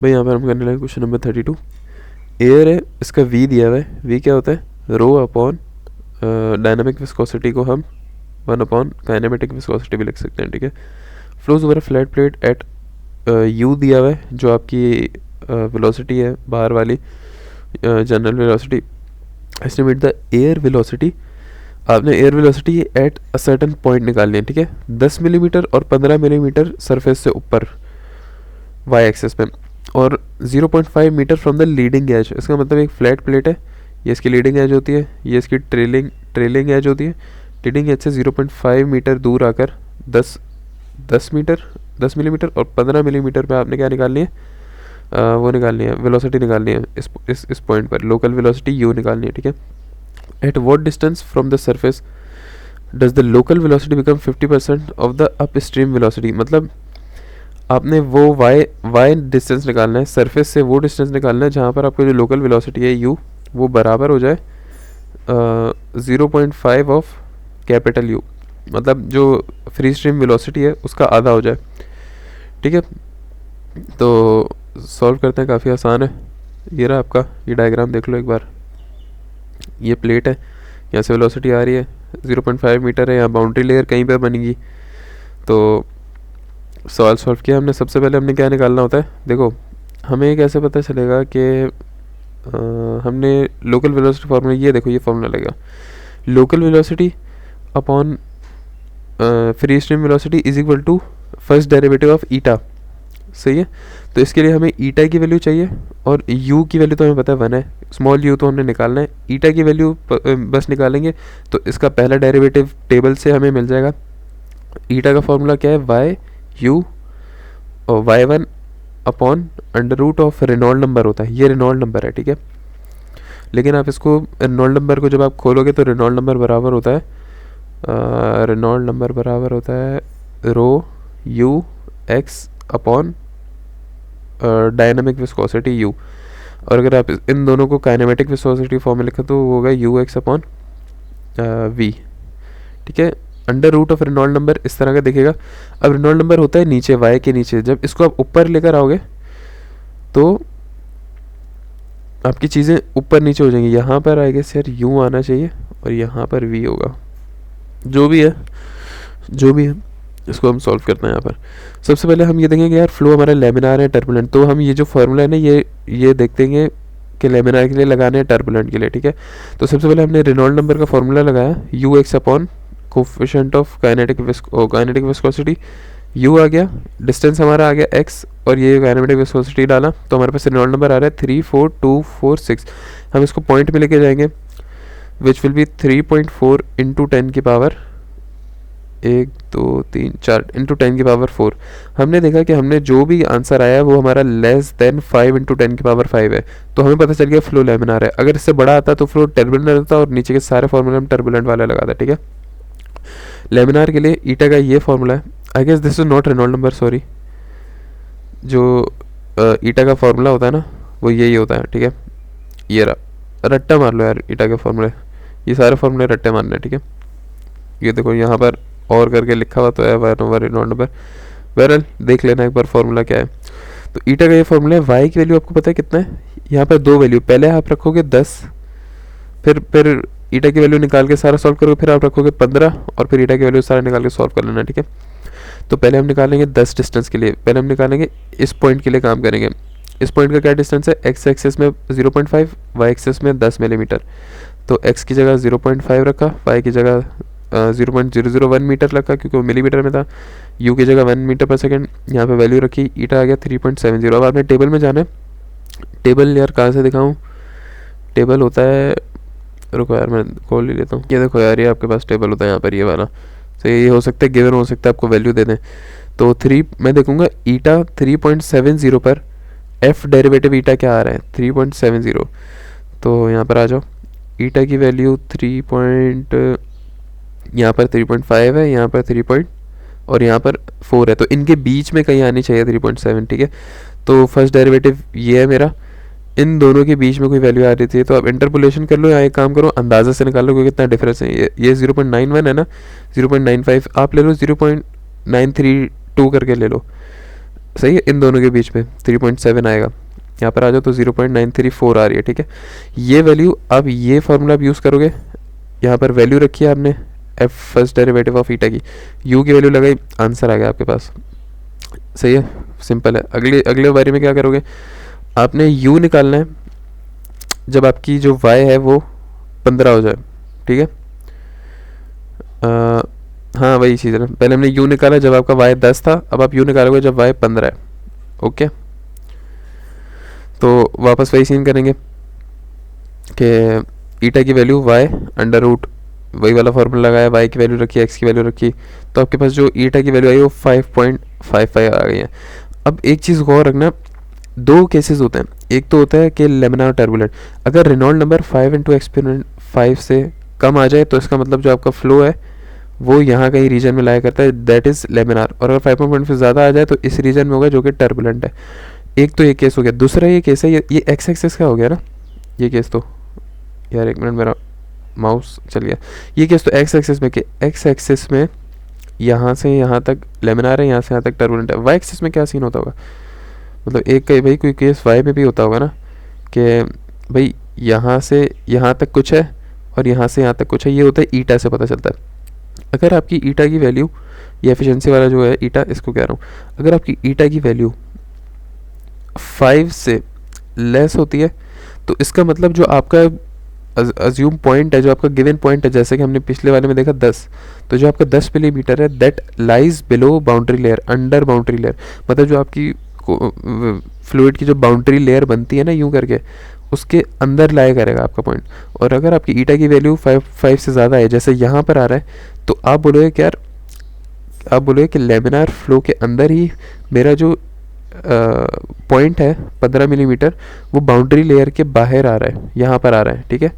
भाई यहाँ पर हम करने लगे क्वेश्चन नंबर 32। एयर है, इसका वी दिया हुआ है। वी क्या होता है? रो अपॉन डायनामिक विस्कोसिटी को हम 1 अपॉन काइनेमेटिक विस्कोसिटी भी लिख सकते हैं, ठीक है। Flows over flat plate at U दिया हुआ है, जो आपकी वेलोसिटी है बाहर वाली, general velocity. Estimate the air velocity. आपने air velocity at a certain point निकालनी है, ठीक है। 10 मिलीमीटर और 15 मिलीमीटर सरफेस से ऊपर वाई एक्सेस पे, और 0.5 metre from the leading edge. इसका मतलब एक फ्लैट प्लेट है, ये इसकी लीडिंग एज होती है, ये इसकी ट्रेलिंग एज होती है। लीडिंग एज से 0.5 मीटर दूर आकर 10 मिलीमीटर और 15 मिलीमीटर पे आपने क्या निकालनी है? वो निकालनी है, वेलोसिटी निकालनी है। इस पॉइंट पर लोकल वेलोसिटी यू निकालनी है, ठीक है। At what distance from the surface does the local velocity become 50% of the upstream velocity. मतलब आपने वो वाई डिस्टेंस निकालना है, सरफेस से वो डिस्टेंस निकालना है जहाँ पर आपको जो लोकल वेलोसिटी है यू, वो बराबर हो जाए 0.5 ऑफ कैपिटल यू। मतलब जो फ्री स्ट्रीम वेलोसिटी है उसका आधा हो जाए, ठीक है। तो सॉल्व करते हैं, काफ़ी आसान है। ये रहा आपका, ये डायग्राम देख लो एक बार। ये प्लेट है, यहाँ से वेलोसिटी आ रही है, 0.5 मीटर है, यहाँ बाउंड्री लेयर कहीं पर बनेगी। तो सवाल सॉल्व किया हमने। सबसे पहले हमने क्या निकालना होता है? देखो, हमें कैसे पता चलेगा कि हमने लोकल वेलोसिटी फार्मूला, ये देखो ये फार्मूला लगेगा, local velocity upon free stream velocity is equal to first derivative of eta. सही है। तो इसके लिए हमें ईटा की वैल्यू चाहिए, और यू की वैल्यू तो हमें पता है 1 है, स्मॉल यू तो हमने निकालना है। ईटा की वैल्यू बस निकालेंगे तो इसका पहला डेरिवेटिव टेबल से हमें मिल जाएगा। ईटा का फार्मूला क्या है? वाई यू और y1 upon under root of Reynold number होता है। ये रेनॉल्ड नंबर है, ठीक है। लेकिन आप इसको रेनॉल्ड नंबर को जब आप खोलोगे तो रेनॉल्ड नंबर बराबर होता है rho U x upon dynamic viscosity U. और अगर आप इन दोनों को काइनेमेटिक विस्कोसिटी फॉर्म में लिखा तो वो होगा यू एक्स अपॉन वी, ठीक है। Under root of Reynold number इस तरह का दिखेगा। अब रेनॉल्ड नंबर होता है नीचे, वाई के नीचे। जब इसको आप ऊपर लेकर आओगे तो आपकी चीज़ें ऊपर नीचे हो जाएंगी। यहाँ पर आएगा सर यू आना चाहिए और यहाँ पर वी होगा। जो भी है इसको हम सॉल्व करते हैं। यहाँ पर सबसे पहले हम ये देखेंगे यार, फ्लो हमारा लेमिनार है टर्बुलेंट, तो हम ये जो फार्मूला है ना ये देखेंगे कि लेमिनार के लिए लगाने हैं टर्बुलेंट के लिए, ठीक है। तो सबसे पहले हमने रेनॉल्ड नंबर का फार्मूला लगाया, U x upon coefficient of kinematic viscosity, U आ गया, डिस्टेंस हमारा आ गया x, और ये काइनेटिक विस्कोसिटी डाला तो हमारे पास रेनॉल्ड नंबर आ रहा है 34246। हम इसको पॉइंट में लेके जाएंगे, विच विल बी 3.4 इंटू 10 की पावर 1 2 3 4 इंटू 10 की पावर 4। हमने देखा कि हमने जो भी आंसर आया है वो हमारा लेस देन 5 इंटू 10 की पावर 5 है, तो हमें पता चल गया फ्लो लेमिनार है। अगर इससे बड़ा आता तो फ्लो टर्बुलेंट रहता और नीचे के सारे फॉर्मूले हम टर्बुलेंट वाला लगाता, ठीक है। लेमिनार के लिए ईटा का ये फॉर्मूला है। I guess this is not Reynold number, sorry. जो ईटा का फॉर्मूला होता है ना वो यही होता है, ठीक है। ये रहा, रट्टा मार लो यार ईटा के फॉर्मूले, ये सारे फॉर्मूले रट्टे मारने, ठीक है। ये देखो यहाँ पर और करके लिखा हुआ तो है वन ओवर रेनॉल्ड नंबर। बहरहाल देख लेना एक बार फॉर्मूला क्या है। तो ईटा का ये फॉर्मूला है। वाई की वैल्यू आपको पता है कितना है? यहाँ पर दो वैल्यू, पहले आप रखोगे 10, फिर ईटा की वैल्यू निकाल के सारा सॉल्व करोगे, फिर आप रखोगे 15, और फिर ईटा की वैल्यू सारा निकाल के सॉल्व कर लेना, ठीक है। तो पहले हम निकालेंगे 10 डिस्टेंस के लिए, पहले हम निकालेंगे इस पॉइंट के लिए काम करेंगे। इस पॉइंट का क्या डिस्टेंस है? एक्स एक्सेस में 0.5, वाई एक्सेस में 10 मिलीमीटर। तो एक्स की जगह 0.5 रखा, वाई की जगह 0.001 मीटर रखा क्योंकि वो मिलीमीटर में था, यू की जगह 1 मीटर पर सेकेंड। यहाँ पे वैल्यू रखी, ईटा आ गया 3.70। अब आपने टेबल में जाना है। टेबल यार कहाँ से दिखाऊँ? टेबल होता है, रुको यार मैं खोल ही लेता हूँ। ये देखो यार, ये आपके पास टेबल होता है यहाँ पर, ये वाला। तो ये हो सकता है गिवन, हो सकता है आपको वैल्यू दे दें। तो 3 मैं देखूँगा ईटा 3.70 पर एफ डेरिवेटिव ईटा क्या आ रहा है? 3.70। तो यहाँ पर आ जाओ, ईटा की वैल्यू यहाँ पर 3.5 है, यहाँ पर 3 और यहाँ पर 4 है, तो इनके बीच में कहीं आनी चाहिए 3.7, ठीक है। तो फर्स्ट डेरिवेटिव ये है मेरा, इन दोनों के बीच में कोई वैल्यू आ रही थी, तो आप इंटरपोलेशन कर लो या एक काम करो अंदाज़ा से निकाल लो कि कितना डिफरेंस है। ये 0.91 है ना, 0.95 आप ले लो, 0.932 करके ले लो। सही है, इन दोनों के बीच में 3.7 आएगा। यहाँ पर आ जाओ तो 0.934 आ रही है, ठीक है। ये वैल्यू, अब ये फार्मूला आप यूज़ करोगे, यहाँ पर वैल्यू रखी है आपने एफ फर्स्ट डेरिवेटिव ऑफ ईटा की, यू की वैल्यू लगाई, आंसर आ गया आपके पास। सही है, सिंपल है। अगले अगले बारी में क्या करोगे, आपने यू निकालना है जब आपकी जो वाई है वो 15 हो जाए, ठीक है। हाँ वही चीज़ है ना, पहले हमने यू निकाला जब आपका वाई 10 था, अब आप यू निकालोगे जब वाई 15 है। ओके, तो वापस वही सीन करेंगे कि ईटा की वैल्यू वाई अंडर रूट, वही वाला फॉर्मूला लगाया, वाई की वैल्यू रखी, एक्स की वैल्यू रखी, तो आपके पास जो ईटा की वैल्यू आई वो 5.55 आ गई है। अब एक चीज़ गौर रखना, दो केसेस होते हैं, एक तो होता है कि लेमिनार टर्बुलेंट, अगर रेनॉल्ड नंबर 5 इंटू एक्सपोनेंट 5 से कम आ जाए तो इसका मतलब जो आपका फ्लो है वो यहाँ कहीं रीजन में लाया करता है, दैट इज़ लेमिनार। और अगर 5.1 से ज़्यादा आ जाए तो इस रीजन में होगा जो कि टर्बुलेंट है। एक तो ये केस हो गया। दूसरा ये केस है, ये एक्स एक्सिस का हो गया ना ये केस, तो यार एक मिनट मेरा माउस चल गया। ये केस तो एक्स एक्सिस में, कि एक्स एक्सिस में यहाँ से यहाँ तक लेमिनार है, यहाँ से यहाँ तक टर्बुलेंट है। वाई एक्सिस में क्या सीन होता होगा, मतलब एक कहीं भाई कोई केस वाई में भी होता होगा ना कि भाई यहाँ से यहाँ तक कुछ है और यहाँ से यहाँ तक कुछ है, ये होता है ईटा से पता चलता है। अगर आपकी ईटा की वैल्यू, ये एफिशिएंसी वाला जो है ईटा, इसको कह रहा हूँ, अगर आपकी ईटा की वैल्यू 5 से लेस होती है तो इसका मतलब जो आपका अज्यूम पॉइंट है, जो आपका गिवन पॉइंट है, जैसे कि हमने पिछले वाले में देखा 10, तो जो आपका 10 मिलीमीटर है that lies below boundary layer, under boundary layer, मतलब जो आपकी फ्लूइड की जो बाउंड्री लेयर बनती है ना यूं करके, उसके अंदर लाया करेगा आपका पॉइंट। और अगर आपकी ईटा की वैल्यू 5 से ज़्यादा है, जैसे यहाँ पर आ रहा है, तो आप बोलोगे कि यार, आप बोलोगे कि लेमिनार फ्लो के अंदर ही मेरा जो पॉइंट है 15 मिलीमीटर वो बाउंड्री लेयर के बाहर आ रहा है, यहाँ पर आ रहा है, ठीक है।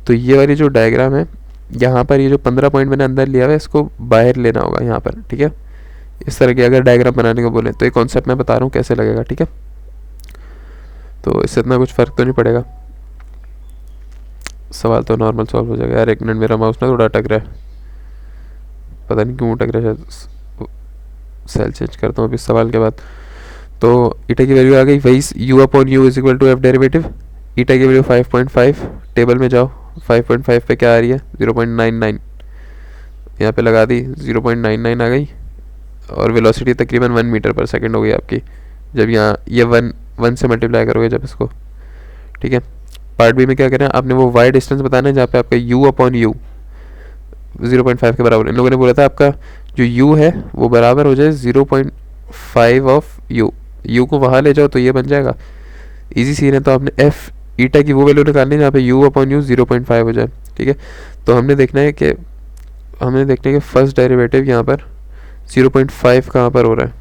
तो ये वाली जो डायग्राम है, यहाँ पर ये जो 15 पॉइंट मैंने अंदर लिया हुआ है इसको बाहर लेना होगा यहाँ पर, ठीक है। इस तरह की अगर डायग्राम बनाने को बोले तो ये कॉन्सेप्ट मैं बता रहा हूँ कैसे लगेगा, ठीक है। तो इससे इतना कुछ फ़र्क तो नहीं पड़ेगा, सवाल तो नॉर्मल सॉल्व हो जाएगा। यार एक मिनट, मेरा माउस ना थोड़ा अटक रहा है, पता नहीं क्यों अटक रहा है, शायद सेल चेंज करता हूँ अभी इस सवाल के बाद। तो ईटा की वैल्यू आ गई, वही U upon U is equal to F derivative. Eta की वैल्यू 5.5, टेबल में जाओ 5.5 पे क्या आ रही है 0.99, यहाँ पे लगा दी 0.99 आ गई। और वेलोसिटी तकरीबन 1 मीटर पर सेकंड हो गई आपकी, जब यहाँ ये 1 से मल्टीप्लाई करोगे जब इसको, ठीक है। पार्ट बी में क्या करें, आपने वो वाई डिस्टेंस बताना है जहाँ पे आपका यू अपॉन यू 0.5 के बराबर। इन लोगों ने बोला था आपका जो यू है वो बराबर हो जाए 0.5 ऑफ यू को वहाँ ले जाओ तो ये बन जाएगा, इजी सीन है। तो आपने एफ ईटा की वो वैल्यू निकालनी है जहाँ पे यू अपॉन यू 0.5 हो जाए, ठीक है। तो हमने देखना है कि फर्स्ट डेरिवेटिव यहाँ पर 0.5 कहाँ पर हो रहा है,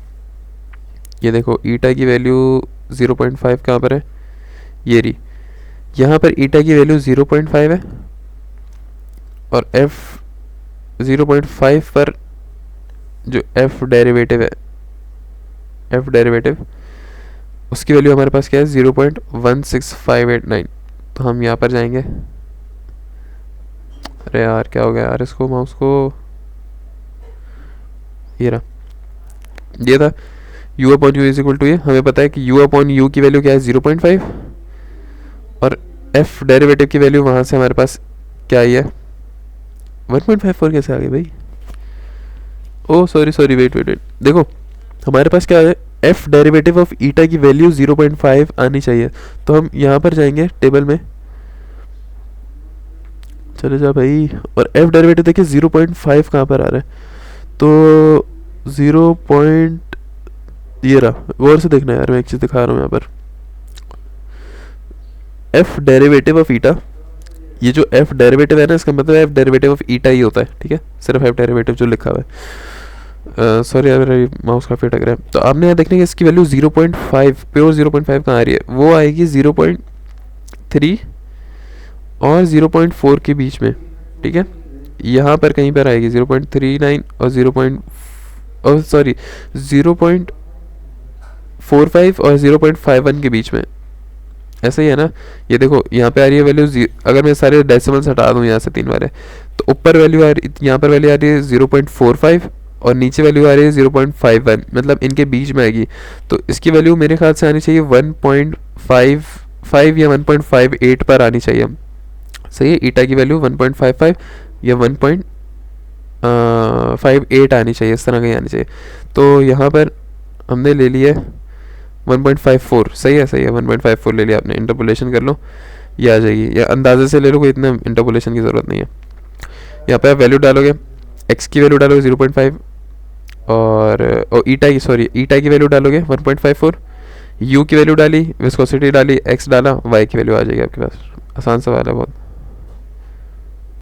ये देखो ईटा की वैल्यू 0.5 कहाँ पर है, ये रही, यहाँ पर ईटा की वैल्यू 0.5 है और एफ 0.5 पर जो एफ डेरिवेटिव उसकी वैल्यू हमारे पास क्या है 0.16589। तो हम यहाँ पर जाएंगे, अरे यार क्या हो गया यार इसको, माउस को, ये रहा, ये था u upon U is equal to, ये हमें पता है कि u अपॉन यू की वैल्यू क्या है 0.5 और f डेरिवेटिव की वैल्यू वहाँ से हमारे पास क्या आई है 1.54। कैसे आ गई भाई, ओ सॉरी वेट, देखो हमारे पास क्या है, f डेरिवेटिव ऑफ ईटा की वैल्यू 0.5 आनी चाहिए। तो हम यहाँ पर जाएंगे टेबल में, चले जा भाई, और f डेरिवेटिव देखिए 0.5 कहाँ पर आ रहा है, तो 0. ये रहा, गौर से देखना यार, मैं एक चीज़ दिखा रहा हूँ यहाँ पर, f डेरिवेटिव ऑफ ईटा, ये जो f डेरिवेटिव है ना इसका मतलब f डेरिवेटिव ऑफ ईटा ही होता है, ठीक है, सिर्फ f डेरिवेटिव जो लिखा हुआ है। सॉरी यार मेरा माउस काफ़ी अटक रहा है। तो आपने यहाँ देखने की इसकी वैल्यू 0.5, प्योर 0.5 कहाँ आ रही है, वो आएगी 0.3 और 0.4 के बीच में, ठीक है। यहाँ पर कहीं पर आएगी 0.39 और 0.45 और 0.51 के बीच में, ऐसा ही है ना। ये देखो यहाँ पे आ रही है वैल्यू, अगर मैं सारे डेसिमल्स हटा दूँ यहाँ से 3 वाले, तो ऊपर वैल्यू आ रही, यहाँ पर वैल्यू आ रही है 0.45 और नीचे वैल्यू आ रही है 0.51, मतलब इनके बीच में आएगी। तो इसकी वैल्यू मेरे ख्याल से आनी चाहिए 1.55 या 1.58 पर आनी चाहिए। सही है, ईटा की वैल्यू 1.55 या 1.58 आनी चाहिए, इस तरह कहीं आनी चाहिए। तो यहाँ पर हमने ले लिया 1.54, सही है 1.54 ले लिया आपने, इंटरपोलेशन कर लो, ये आ जाएगी, या अंदाजे से ले लो, कोई इतना इंटरपोलेशन की ज़रूरत नहीं है। यहाँ पे आप वैल्यू डालोगे, एक्स की वैल्यू डालोगे 0.5 और ईटा की वैल्यू डालोगे 1.54, यू की वैल्यू डाली, विस्कोसिटी डाली, एक्स डाला, वाई की वैल्यू आ जाएगी आपके पास। आसान सवाल है बहुत।